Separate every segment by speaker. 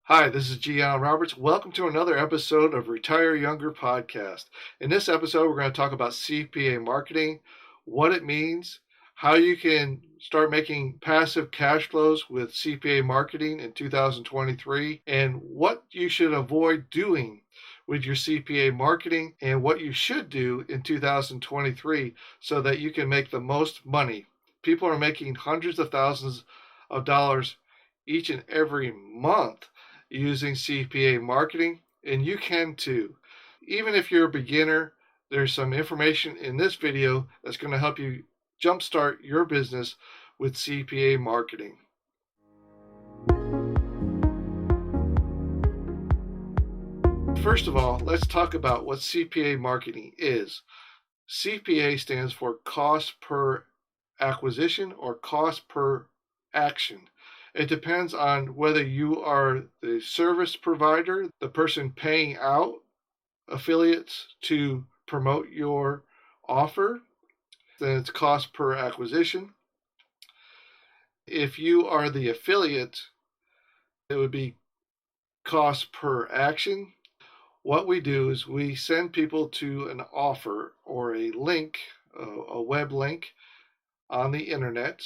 Speaker 1: Hi, this is Allan Roberts. Welcome to another episode of Retire Younger podcast. In this episode, we're going to talk about CPA marketing, what it means, how you can start making passive cash flows with CPA marketing in 2023, and what you should avoid doing with your CPA marketing and what you should do in 2023 so that you can make the most money. People are making hundreds of thousands of dollars each and every month using CPA marketing, and you can too. Even if you're a beginner, there's some information in this video that's going to help you jumpstart your business with CPA marketing. First of all, let's talk about what CPA marketing is. CPA stands for cost per acquisition or cost per action. It depends on whether you are the service provider, the person paying out affiliates to promote your offer, then it's cost per acquisition. If you are the affiliate, it would be cost per action. What we do is we send people to an offer or a link, a web link on the internet.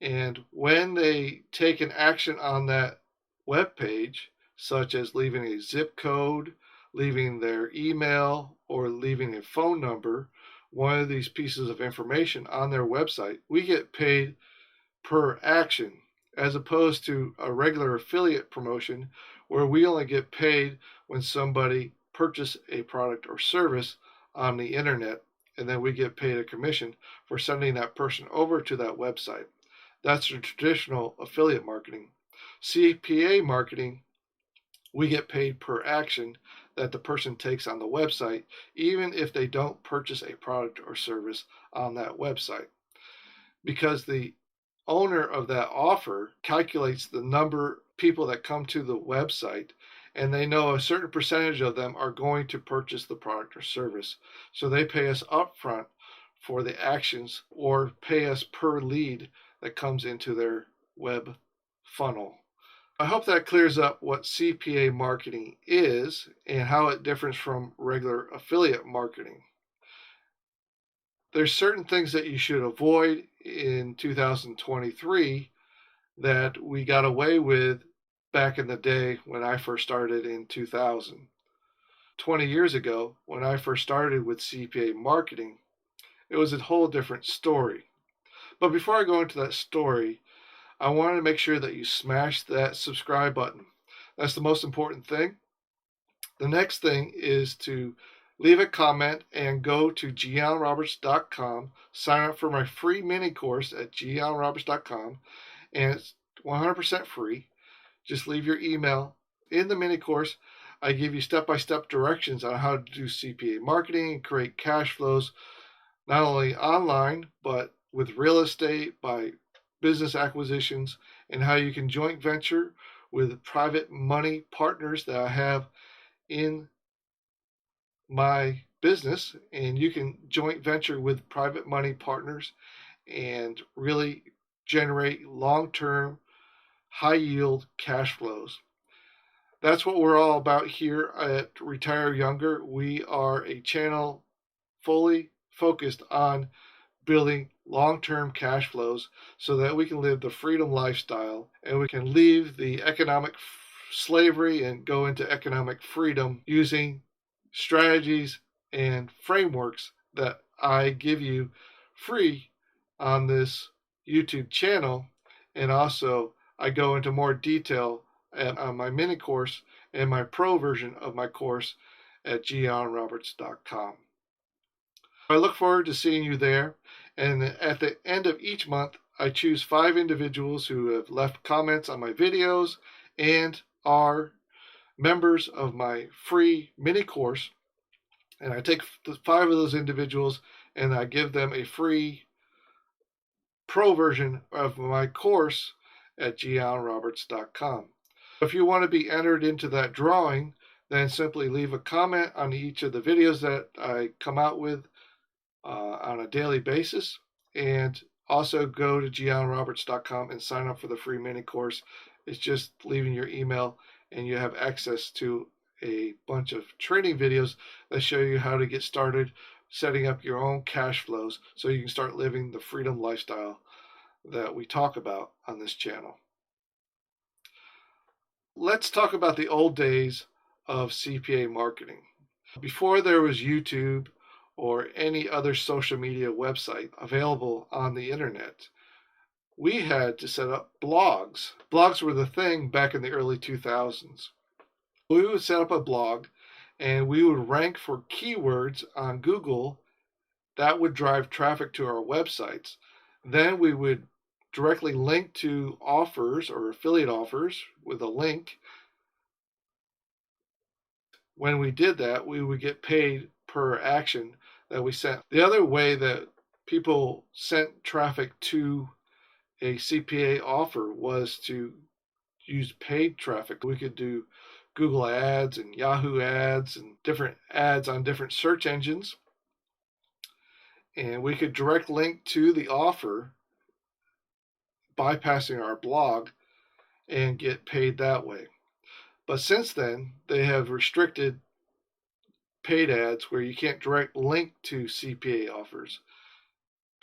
Speaker 1: And when they take an action on that web page, such as leaving a zip code, leaving their email, or leaving a phone number, one of these pieces of information on their website, we get paid per action, as opposed to a regular affiliate promotion where we only get paid when somebody purchases a product or service on the internet, and then we get paid a commission for sending that person over to that website. That's the traditional affiliate marketing. CPA marketing, we get paid per action that the person takes on the website, even if they don't purchase a product or service on that website. Because the owner of that offer calculates the number of people that come to the website, and they know a certain percentage of them are going to purchase the product or service. So they pay us upfront for the actions or pay us per lead that comes into their web funnel. I hope that clears up what CPA marketing is and how it differs from regular affiliate marketing. There's certain things that you should avoid in 2023 that we got away with back in the day when I first started in 2000. 20 years ago, when I first started with CPA marketing, it was a whole different story. But before I go into that story, I wanted to make sure that you smash that subscribe button. That's the most important thing. The next thing is to leave a comment and go to gianroberts.com, sign up for my free mini course at gianroberts.com, and it's 100% free. Just leave your email. In the mini course, I give you step-by-step directions on how to do CPA marketing and create cash flows, not only online, but with real estate, by business acquisitions, and how you can joint venture with private money partners that I have in my business. And you can joint venture with private money partners and really generate long-term, high-yield cash flows. That's what we're all about here at Retire Younger. We are a channel fully focused on building long-term cash flows so that we can live the freedom lifestyle and we can leave the economic slavery and go into economic freedom using strategies and frameworks that I give you free on this YouTube channel. And also I go into more detail on my mini course and my pro version of my course at gianroberts.com. I look forward to seeing you there. And at the end of each month, I choose 5 individuals who have left comments on my videos and are members of my free mini course. And I take 5 of those individuals and I give them a free pro version of my course at gianroberts.com. If you want to be entered into that drawing, then simply leave a comment on each of the videos that I come out with on a daily basis, and also go to gianroberts.com and sign up for the free mini course It's just leaving your email, and you have access to a bunch of training videos that show you how to get started setting up your own cash flows so you can start living the freedom lifestyle that we talk about on this channel. Let's talk about the old days of CPA marketing. Before there was YouTube or any other social media website available on the internet, we had to set up blogs. Blogs were the thing back in the early 2000s. We would set up a blog and we would rank for keywords on Google that would drive traffic to our websites. Then we would directly link to offers or affiliate offers with a link. When we did that, we would get paid per action that we sent. The other way that people sent traffic to a CPA offer was to use paid traffic. We could do Google ads and Yahoo ads and different ads on different search engines. And we could direct link to the offer, bypassing our blog, and get paid that way. But since then, they have restricted paid ads where you can't direct link to CPA offers.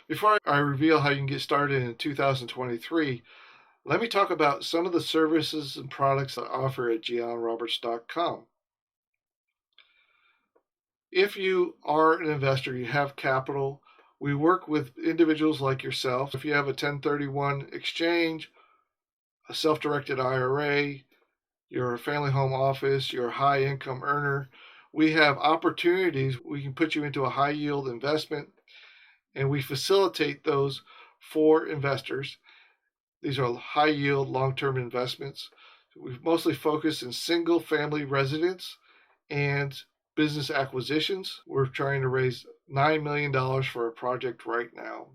Speaker 1: Before I reveal how you can get started in 2023, let me talk about some of the services and products I offer at GionRoberts.com. If you are an investor, you have capital, we work with individuals like yourself. If you have a 1031 exchange, a self-directed IRA, you're a family home office, you're a high income earner, we have opportunities. We can put you into a high yield investment, and we facilitate those for investors. These are high yield, long-term investments. We've mostly focused in single family residence and business acquisitions. We're trying to raise $9 million for a project right now.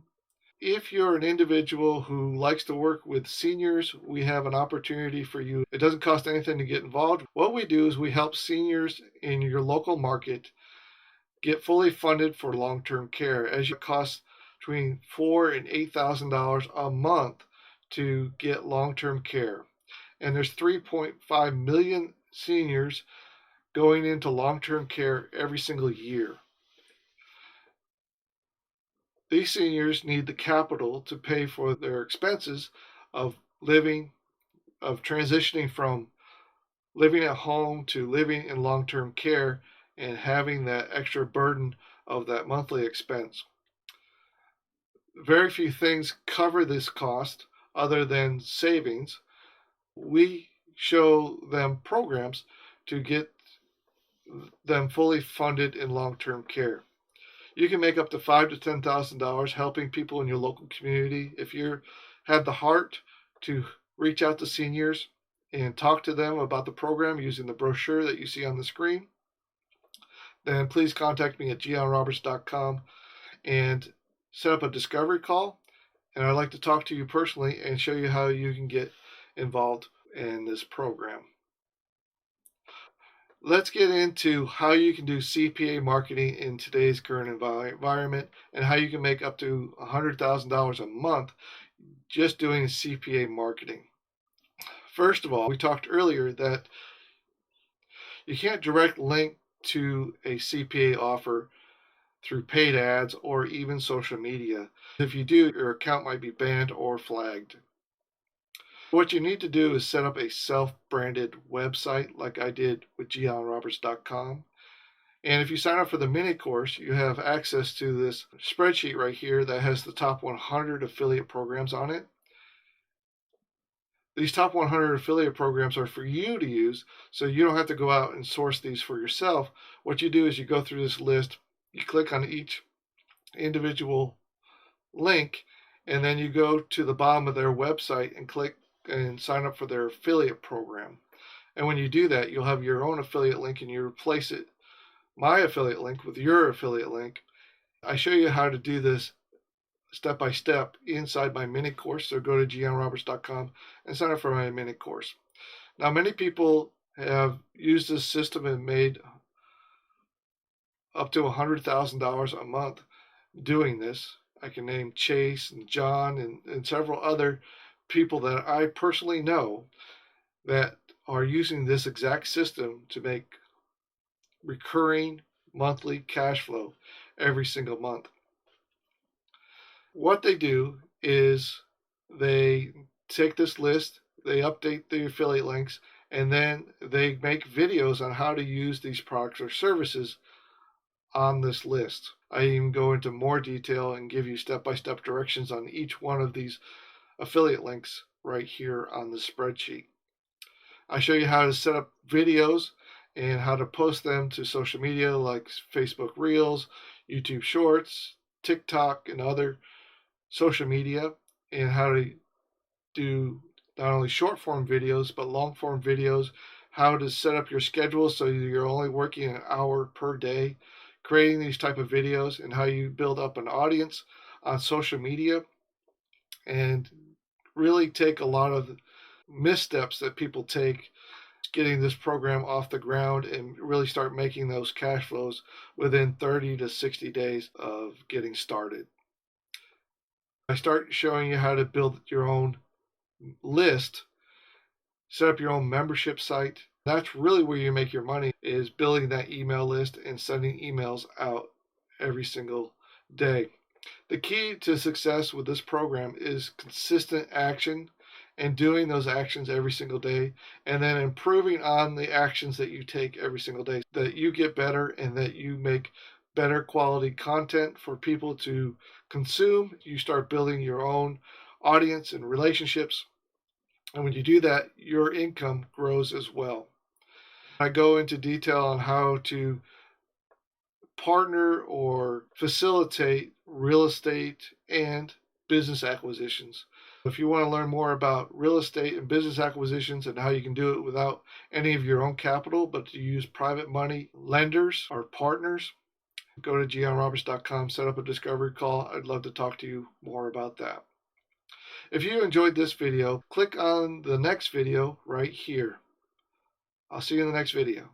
Speaker 1: If you're an individual who likes to work with seniors, we have an opportunity for you. It doesn't cost anything to get involved. What we do is we help seniors in your local market get fully funded for long-term care, as it costs between $4,000 and $8,000 a month to get long-term care. And there's 3.5 million seniors going into long-term care every single year. These seniors need the capital to pay for their expenses of living, of transitioning from living at home to living in long-term care and having that extra burden of that monthly expense. Very few things cover this cost other than savings. We show them programs to get them fully funded in long-term care. You can make up to $5,000 to $10,000 helping people in your local community. If you have the heart to reach out to seniors and talk to them about the program using the brochure that you see on the screen, then please contact me at GionRoberts.com and set up a discovery call. And I'd like to talk to you personally and show you how you can get involved in this program. Let's get into how you can do CPA marketing in today's current environment and how you can make up to $100,000 a month just doing CPA marketing. First of all, we talked earlier that you can't direct link to a CPA offer through paid ads or even social media. If you do, your account might be banned or flagged. What you need to do is set up a self-branded website like I did with GionRoberts.com. And if you sign up for the mini course, you have access to this spreadsheet right here that has the top 100 affiliate programs on it. These top 100 affiliate programs are for you to use, so you don't have to go out and source these for yourself. What you do is you go through this list, you click on each individual link, and then you go to the bottom of their website and click and sign up for their affiliate program. And when you do that, you'll have your own affiliate link and you replace it, my affiliate link, with your affiliate link. I show you how to do this step by step inside my mini course. So go to GionRoberts.com and sign up for my mini course. Now, many people have used this system and made up to $100,000 a month doing this. I can name Chase and John and several other people that I personally know. that are using this exact system to make recurring monthly cash flow every single month. What they do is they take this list, they update the affiliate links, and then they make videos on how to use these products or services on this list. I even go into more detail and give you step-by-step directions on each one of these affiliate links right here on the spreadsheet. I show you how to set up videos and how to post them to social media like Facebook Reels, YouTube Shorts, TikTok, and other social media, and how to do not only short form videos but long form videos, how to set up your schedule so you're only working an hour per day, creating these type of videos, and how you build up an audience on social media, and really take a lot of missteps that people take getting this program off the ground and really start making those cash flows within 30 to 60 days of getting started. I start showing you how to build your own list, set up your own membership site. That's really where you make your money, is building that email list and sending emails out every single day. The key to success with this program is consistent action and doing those actions every single day, and then improving on the actions that you take every single day, that you get better and that you make better quality content for people to consume. You start building your own audience and relationships. And when you do that, your income grows as well. I go into detail on how to partner or facilitate real estate and business acquisitions. If you want to learn more about real estate and business acquisitions and how you can do it without any of your own capital, but to use private money lenders or partners, go to gionroberts.com, set up a discovery call. I'd love to talk to you more about that. If you enjoyed this video, click on the next video right here. I'll see you in the next video.